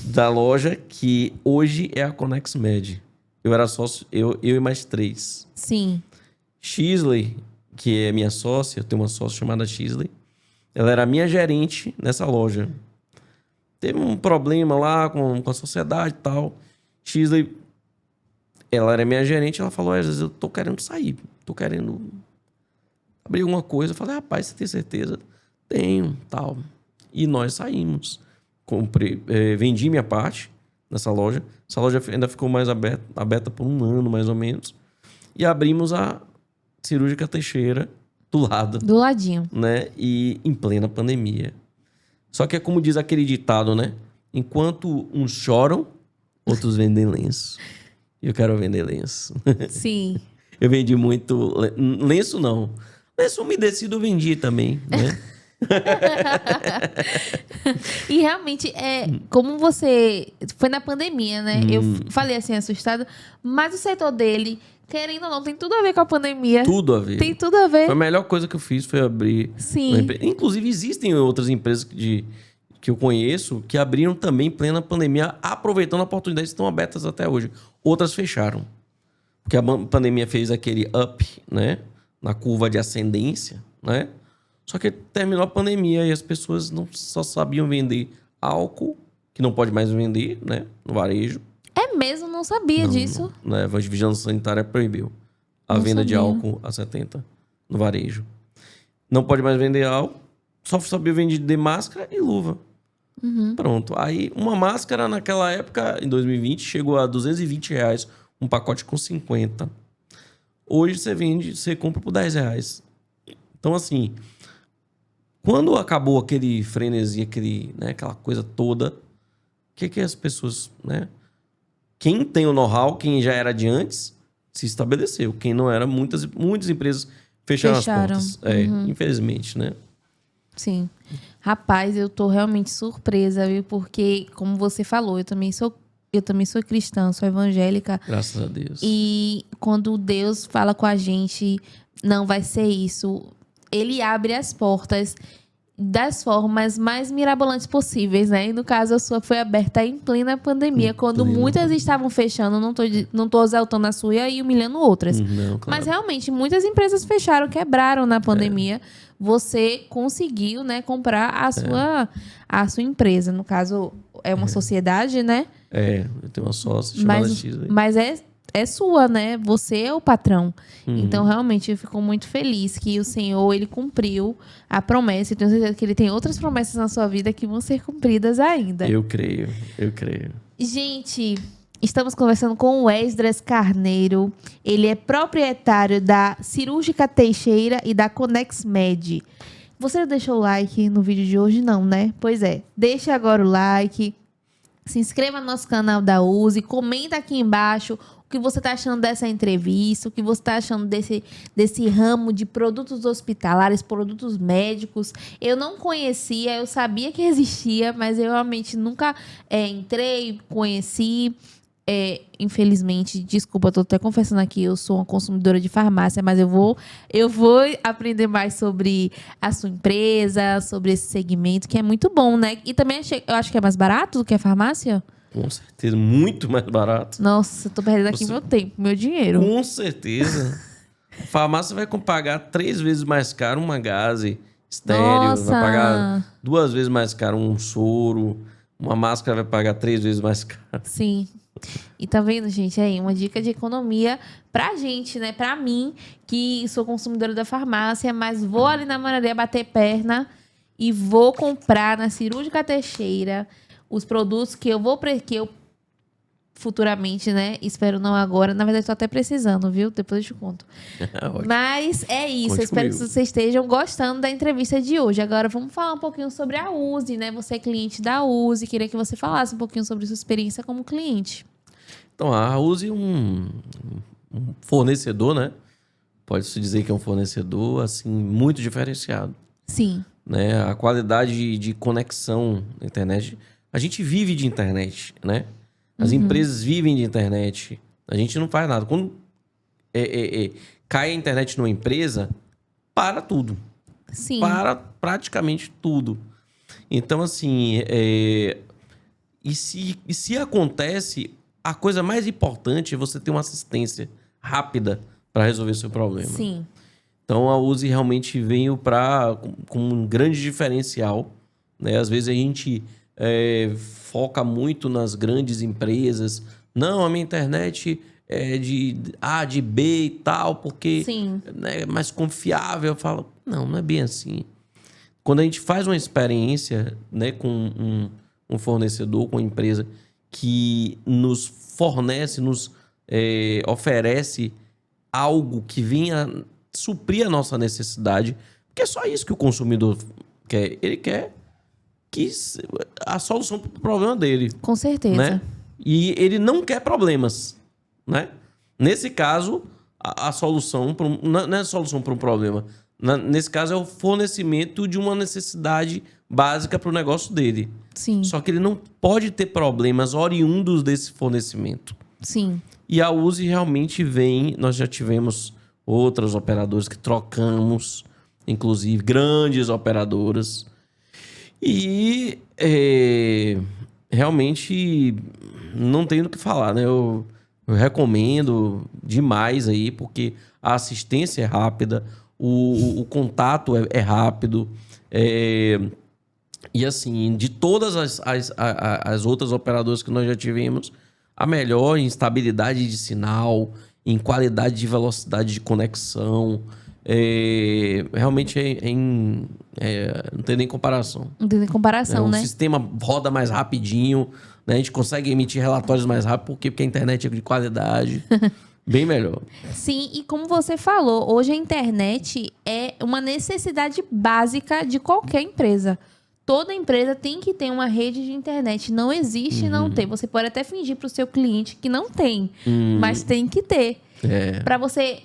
da loja que hoje é a Conex Med. Eu era sócio, eu e mais 3. Sim. Shisley, que é minha sócia, eu tenho uma sócia chamada Shisley. Ela era minha gerente nessa loja. Teve um problema lá com a sociedade e tal. Shisley, ela era minha gerente, ela falou, às vezes eu tô querendo sair, tô querendo abrir alguma coisa. Eu falei, rapaz, você tem certeza? Tenho, tal. E nós saímos. Vendi minha parte nessa loja. Essa loja ainda ficou mais aberta por 1 ano, mais ou menos. E abrimos a Cirúrgica Teixeira do lado. Do ladinho. Né? E em plena pandemia. Só que é como diz aquele ditado, né? Enquanto uns choram, outros vendem lenço. E eu quero vender lenço. Sim. Eu vendi muito... Lenço não. Lenço umedecido eu vendi também, né? E realmente, como você... Foi na pandemia, né? Eu falei assim, assustado. Mas o setor dele, querendo ou não, tem tudo a ver com a pandemia. Tudo a ver. Tem tudo a ver. Foi a melhor coisa que eu fiz, foi abrir... Sim. Inclusive, existem outras empresas que eu conheço que abriram também em plena pandemia, aproveitando a oportunidade, estão abertas até hoje. Outras fecharam. Porque a pandemia fez aquele up, né? Na curva de ascendência, né? Só que terminou a pandemia e as pessoas não só sabiam vender álcool, que não pode mais vender, né? No varejo. É mesmo? Não sabia disso. Não, né? A vigilância sanitária proibiu a venda de álcool a 70 no varejo. Não pode mais vender álcool, só sabia vender máscara e luva. Pronto. Aí, uma máscara naquela época, em 2020, chegou a R$220, um pacote com 50. Hoje você compra por R$10. Então, assim, quando acabou aquele frenesi, aquela coisa toda, o que as pessoas, né? Quem tem o know-how, quem já era de antes, se estabeleceu. Quem não era, muitas empresas fecharam as portas. Infelizmente, né? Sim. Rapaz, eu tô realmente surpresa, viu? Porque, como você falou, eu também sou cristã, sou evangélica. Graças a Deus. E quando Deus fala com a gente, não vai ser isso, Ele abre as portas das formas mais mirabolantes possíveis, né? E no caso, a sua foi aberta em plena pandemia, quando muitas estavam fechando, não tô exaltando a sua e humilhando outras. Não, claro. Mas realmente, muitas empresas fecharam, quebraram na pandemia. Você conseguiu, né, comprar a sua empresa. No caso, é uma sociedade, né? Eu tenho uma sócia chamada X. Mas é sua, né? Você é o patrão. Então, realmente, eu fico muito feliz que o Senhor, Ele cumpriu a promessa. E tenho certeza que Ele tem outras promessas na sua vida que vão ser cumpridas ainda. Eu creio. Gente, estamos conversando com o Esdras Carneiro. Ele é proprietário da Cirúrgica Teixeira e da Conex Med. Você deixou o like no vídeo de hoje? Não, né? Pois é. Deixa agora o like. Se inscreva no nosso canal da Uzi. Comenta aqui embaixo o que você está achando dessa entrevista, o que você está achando desse ramo de produtos hospitalares, produtos médicos. Eu não conhecia, eu sabia que existia, mas eu realmente nunca entrei, conheci. Infelizmente, desculpa, estou até confessando aqui, eu sou uma consumidora de farmácia, mas eu vou aprender mais sobre a sua empresa, sobre esse segmento, que é muito bom, né? E também eu acho que é mais barato do que a farmácia. Com certeza, muito mais barato. Nossa, eu tô perdendo aqui meu tempo, meu dinheiro. Com certeza. A farmácia vai pagar 3 vezes mais caro uma gase estéreo, Nossa. vai pagar 2 vezes mais caro um soro, uma máscara vai pagar 3 vezes mais caro. Sim. E tá vendo, gente? Aí, uma dica de economia pra gente, né? Pra mim, que sou consumidora da farmácia, mas vou ali na Manaria bater perna e vou comprar na Cirúrgica Teixeira os produtos que eu futuramente, né? Espero não agora. Na verdade, tô até precisando, viu? Depois eu te conto. Ótimo. Mas é isso. Conte Eu espero comigo. que vocês estejam gostando da entrevista de hoje. Agora, vamos falar um pouquinho sobre a Uzi, né? Você é cliente da Uzi. Queria que você falasse um pouquinho sobre sua experiência como cliente. Então, a Uzi é um fornecedor, né? Pode-se dizer que é um fornecedor, assim, muito diferenciado, Sim. né? A qualidade de conexão na internet. A gente vive de internet, né? As empresas vivem de internet. A gente não faz nada. Quando cai a internet numa empresa, para tudo. Sim. Para praticamente tudo. Então, assim, e se acontece, a coisa mais importante é você ter uma assistência rápida para resolver seu problema. Sim. Então, a Uzi realmente veio com um grande diferencial, né? Às vezes a gente foca muito nas grandes empresas. Não, a minha internet é de A, de B e tal, porque Sim. é mais confiável. Eu falo, não é bem assim. Quando a gente faz uma experiência, né, com um fornecedor, com uma empresa que nos fornece, nos oferece algo que venha suprir a nossa necessidade, porque é só isso que o consumidor quer. Ele quer a solução para o problema dele. Com certeza. Né? E ele não quer problemas, né? Nesse caso, a solução não é a solução para um problema. Nesse caso, é o fornecimento de uma necessidade básica para o negócio dele. Sim. Só que ele não pode ter problemas oriundos desse fornecimento. Sim. E a Uzi realmente vem... Nós já tivemos outras operadoras que trocamos, inclusive grandes operadoras. E realmente não tenho o que falar, né? Eu recomendo demais aí, porque a assistência é rápida, o contato é rápido. E assim, de todas as outras operadoras que nós já tivemos, a melhor em estabilidade de sinal, em qualidade de velocidade de conexão. Realmente não tem nem comparação. Não tem nem comparação, O né? sistema roda mais rapidinho, né? A gente consegue emitir relatórios mais rápido, porque a internet é de qualidade. Bem melhor. Sim, e como você falou, hoje a internet é uma necessidade básica de qualquer empresa. Toda empresa tem que ter uma rede de internet. Não existe não ter. Você pode até fingir para o seu cliente que não tem, mas tem que ter. Para você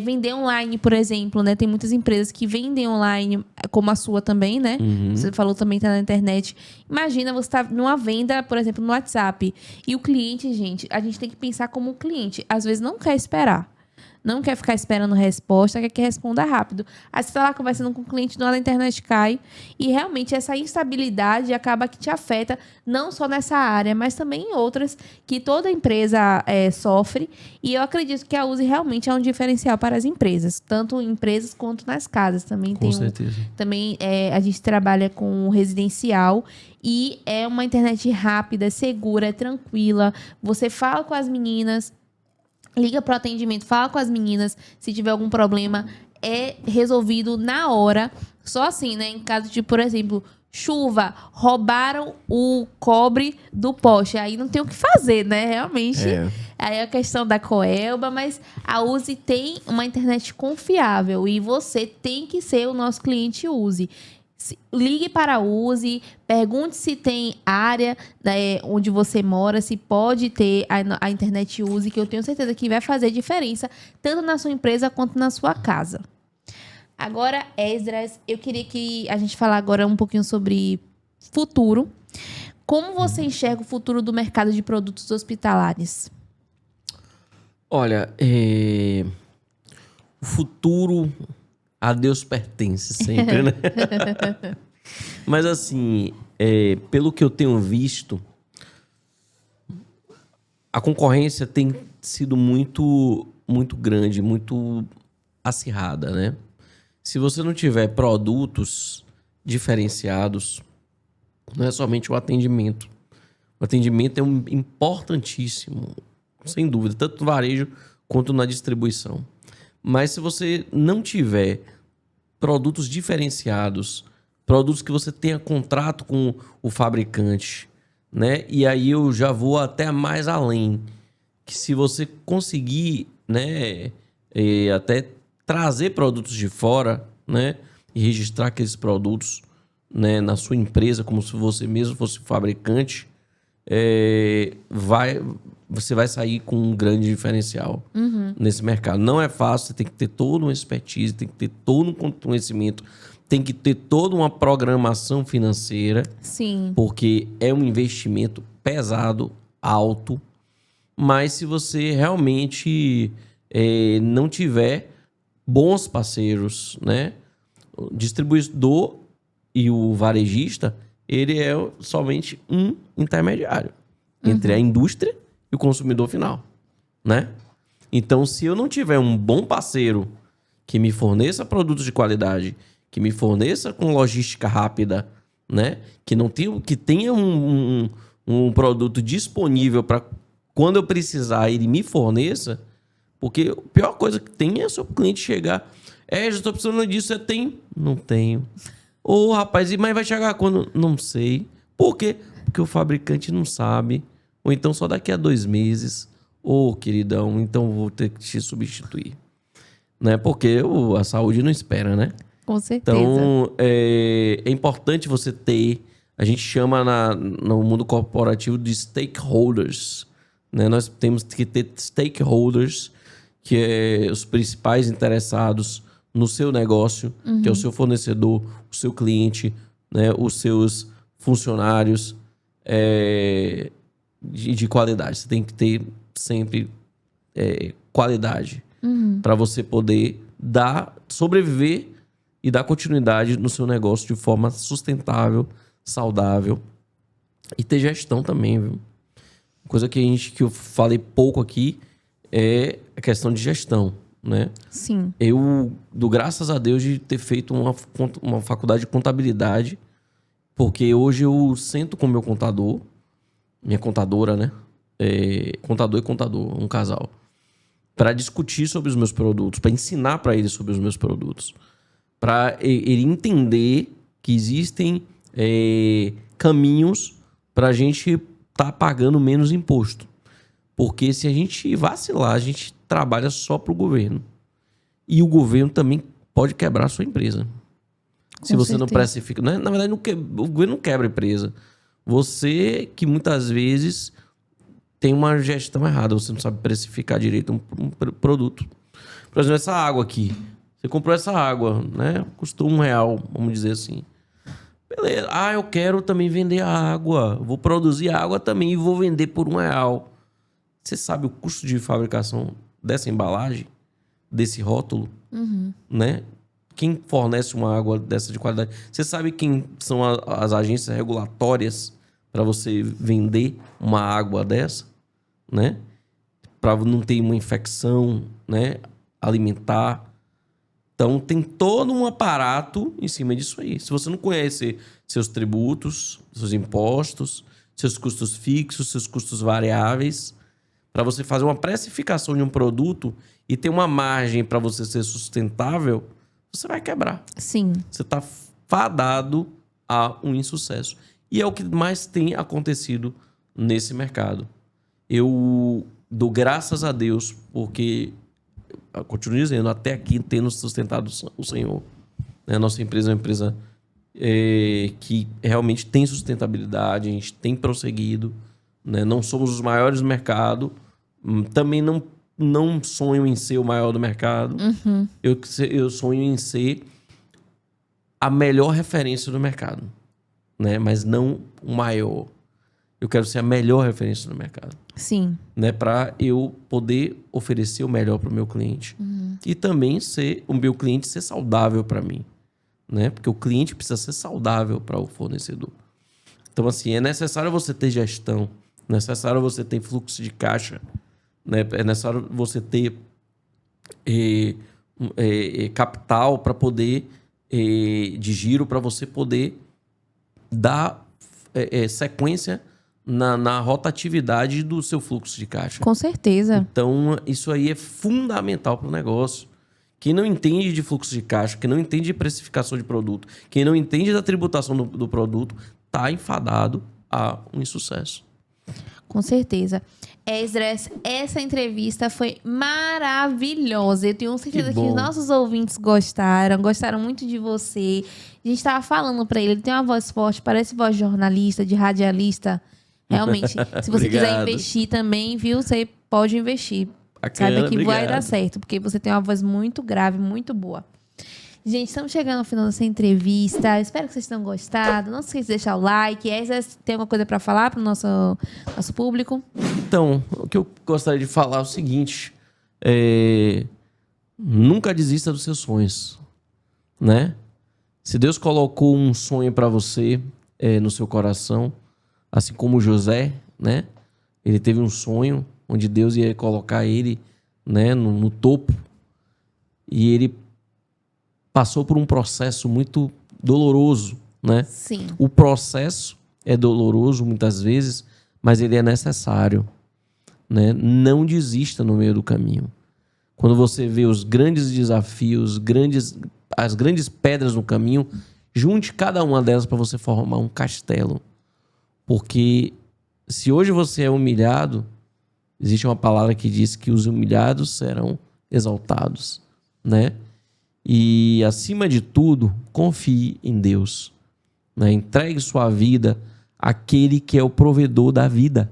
vender online, por exemplo, né? Tem muitas empresas que vendem online, como a sua também, né? Você falou também tá na internet. Imagina você tá numa venda, por exemplo, no WhatsApp. E o cliente, gente, a gente tem que pensar como o cliente. Às vezes não quer esperar. Não quer ficar esperando resposta, quer que responda rápido. Aí você tá lá conversando com o cliente, do nada a internet cai. E realmente essa instabilidade acaba que te afeta, não só nessa área, mas também em outras que toda empresa sofre. E eu acredito que a Uzi realmente é um diferencial para as empresas, tanto em empresas quanto nas casas. Também Com certeza. Também a gente trabalha com residencial e é uma internet rápida, segura, tranquila. Você fala com as meninas, liga pro atendimento, fala com as meninas. Se tiver algum problema, é resolvido na hora. Só assim, né? Em caso de, por exemplo, chuva, roubaram o cobre do poste. Aí não tem o que fazer, né? Realmente. Aí é a questão da Coelba, mas a Uzi tem uma internet confiável e você tem que ser o nosso cliente Uzi. Ligue para a Uzi, pergunte se tem área onde você mora, se pode ter a internet Uzi, que eu tenho certeza que vai fazer diferença, tanto na sua empresa quanto na sua casa. Agora, Esdras, eu queria que a gente falasse agora um pouquinho sobre futuro. Como você enxerga o futuro do mercado de produtos hospitalares? Olha, o futuro a Deus pertence sempre, né? Mas assim, pelo que eu tenho visto, a concorrência tem sido muito, muito grande, muito acirrada, né? Se você não tiver produtos diferenciados, não é somente o atendimento. O atendimento é importantíssimo, sem dúvida, tanto no varejo quanto na distribuição. Mas se você não tiver produtos diferenciados, produtos que você tenha contrato com o fabricante, né? E aí eu já vou até mais além. Que se você conseguir, né, até trazer produtos de fora, né, e registrar aqueles produtos, né, na sua empresa, como se você mesmo fosse fabricante, você vai sair com um grande diferencial nesse mercado. Não é fácil, você tem que ter toda uma expertise, tem que ter todo um conhecimento, tem que ter toda uma programação financeira. Sim. Porque é um investimento pesado, alto, mas se você realmente não tiver bons parceiros, né? O distribuidor e o varejista, ele é somente um intermediário entre a indústria e o consumidor final, né? Então, se eu não tiver um bom parceiro que me forneça produtos de qualidade, que me forneça com logística rápida, né? Que tenha um produto disponível para quando eu precisar ele me forneça, porque a pior coisa que tem é o seu cliente chegar, já estou precisando disso, você tem? Não tenho. Ô, rapaz, mas vai chegar quando? Não sei. Por quê? Porque o fabricante não sabe. Ou então só daqui a 2 meses. Ô, queridão, então vou ter que te substituir. Né? Porque a saúde não espera, né? Com certeza. Então, é importante você ter... A gente chama no mundo corporativo de stakeholders. Né? Nós temos que ter stakeholders, que é os principais interessados no seu negócio, que é o seu fornecedor, o seu cliente, né? Os seus funcionários de qualidade. Você tem que ter sempre qualidade para você poder sobreviver e dar continuidade no seu negócio de forma sustentável, saudável e ter gestão também, viu? Coisa que eu falei pouco aqui é a questão de gestão, né? Sim. Eu dou graças a Deus de ter feito uma faculdade de contabilidade, porque hoje eu sento com meu contador, minha contadora, né? Contador e contador, um casal, para discutir sobre os meus produtos, para ensinar para ele sobre os meus produtos, para ele entender que existem caminhos para a gente estar pagando menos imposto. Porque se a gente vacilar, a gente trabalha só para o governo. E o governo também pode quebrar a sua empresa. Se você não precifica... Né? Na verdade, o governo não quebra a empresa. Você que muitas vezes tem uma gestão errada. Você não sabe precificar direito um produto. Por exemplo, essa água aqui. Você comprou essa água, né? Custou R$1, vamos dizer assim. Beleza. Eu quero também vender a água. Vou produzir água também e vou vender por R$1. Você sabe o custo de fabricação dessa embalagem, desse rótulo, né? Quem fornece uma água dessa de qualidade? Você sabe quem são as agências regulatórias para você vender uma água dessa, né? Para não ter uma infecção, né, alimentar. Então, tem todo um aparato em cima disso aí. Se você não conhece seus tributos, seus impostos, seus custos fixos, seus custos variáveis, para você fazer uma precificação de um produto e ter uma margem para você ser sustentável, você vai quebrar. Sim. Você está fadado a um insucesso. E é o que mais tem acontecido nesse mercado. Eu dou graças a Deus, porque, eu continuo dizendo, até aqui tendo sustentado o Senhor. A nossa empresa é uma empresa que realmente tem sustentabilidade, a gente tem prosseguido, né? Não somos os maiores do mercado, também não sonho em ser o maior do mercado. Eu sonho em ser a melhor referência do mercado, né? Mas não o maior. Eu quero ser a melhor referência do mercado. Sim. Né? Para eu poder oferecer o melhor para o meu cliente. E também o meu cliente ser saudável para mim. Né? Porque o cliente precisa ser saudável para o fornecedor. Então, assim, é necessário você ter gestão. É necessário você ter fluxo de caixa. Né? É necessário você ter capital para poder... de giro para você poder dar sequência na rotatividade do seu fluxo de caixa. Com certeza. Então, isso aí é fundamental para o negócio. Quem não entende de fluxo de caixa, quem não entende de precificação de produto, quem não entende da tributação do produto, está enfadado a um insucesso. Com certeza. Esdras, essa entrevista foi maravilhosa. Eu tenho certeza que os nossos ouvintes gostaram muito de você. A gente estava falando para ele tem uma voz forte, parece voz de jornalista, de radialista. Realmente, se você quiser investir também, viu, você pode investir. Bacana, Saiba que obrigado. vai dar certo, porque você tem uma voz muito grave, muito boa. Gente, estamos chegando ao final dessa entrevista. Espero que vocês tenham gostado. Não se esqueça de deixar o like. Esdras, tem alguma coisa para falar para o nosso público? Então, o que eu gostaria de falar é o seguinte. Nunca desista dos seus sonhos, né? Se Deus colocou um sonho para você no seu coração, assim como José, né? Ele teve um sonho onde Deus ia colocar ele, né, no topo. E ele passou por um processo muito doloroso, né? Sim. O processo é doloroso muitas vezes, mas ele é necessário, né? Não desista no meio do caminho. Quando você vê os grandes desafios, as grandes pedras no caminho, junte cada uma delas para você formar um castelo. Porque se hoje você é humilhado, existe uma palavra que diz que os humilhados serão exaltados, né? E, acima de tudo, confie em Deus, né? Entregue sua vida àquele que é o provedor da vida,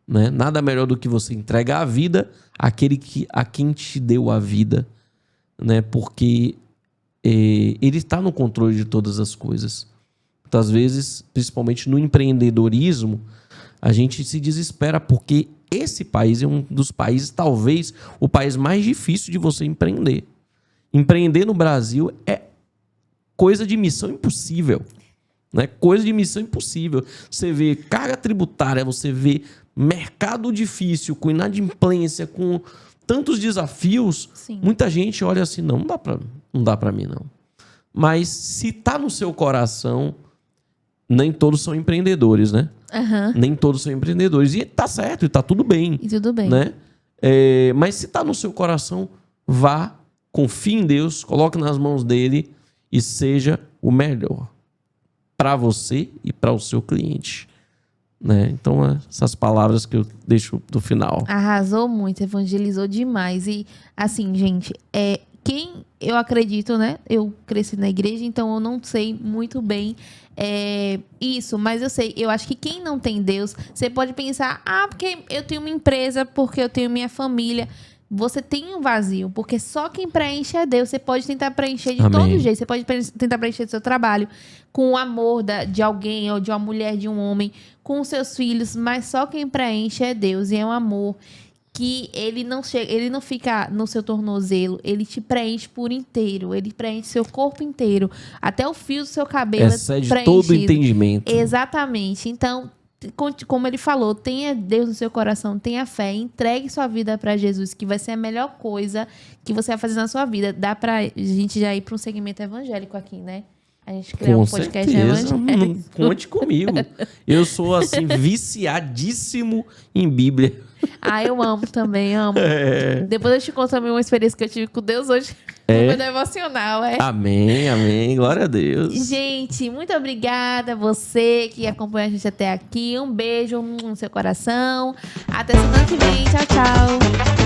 né? Nada melhor do que você entregar a vida àquele a quem te deu a vida, né? Porque ele está no controle de todas as coisas. Muitas vezes, principalmente no empreendedorismo, a gente se desespera porque esse país é um dos países, talvez, o país mais difícil de você empreender. Empreender no Brasil é coisa de missão impossível, né? Coisa de missão impossível. Você vê carga tributária, você vê mercado difícil, com inadimplência, com tantos desafios. Sim. Muita gente olha assim, não dá para mim, não. Mas se tá no seu coração, nem todos são empreendedores, né? Uhum. Nem todos são empreendedores. E tá certo, e tá tudo bem. E tudo bem. Né? Mas se tá no seu coração, vá, confie em Deus, coloque nas mãos dele e seja o melhor para você e para o seu cliente, né? Então, essas palavras que eu deixo do final. Arrasou muito, evangelizou demais. E, assim, gente, quem eu acredito, né? Eu cresci na igreja, então eu não sei muito bem isso, mas eu acho que quem não tem Deus, você pode pensar, porque eu tenho uma empresa, porque eu tenho minha família. Você tem um vazio, porque só quem preenche é Deus. Você pode tentar preencher de todo jeito. Você pode tentar preencher do seu trabalho, com o amor de alguém, ou de uma mulher, de um homem, com os seus filhos, mas só quem preenche é Deus. E é um amor que ele não fica no seu tornozelo, ele te preenche por inteiro, ele preenche seu corpo inteiro, até o fio do seu cabelo excede todo o entendimento. Exatamente. Então, como ele falou, tenha Deus no seu coração, tenha fé, entregue sua vida para Jesus, que vai ser a melhor coisa que você vai fazer na sua vida. Dá pra gente já ir para um segmento evangélico aqui, né? A gente criar um podcast evangélico. Conte comigo. Eu sou, assim, viciadíssimo em Bíblia. Eu amo também, amo. Depois eu te conto também uma experiência que eu tive com Deus hoje. No meu devocional, Amém, amém. Glória a Deus. Gente, muito obrigada a você que acompanha a gente até aqui. Um beijo no seu coração. Até semana que vem. Tchau, tchau.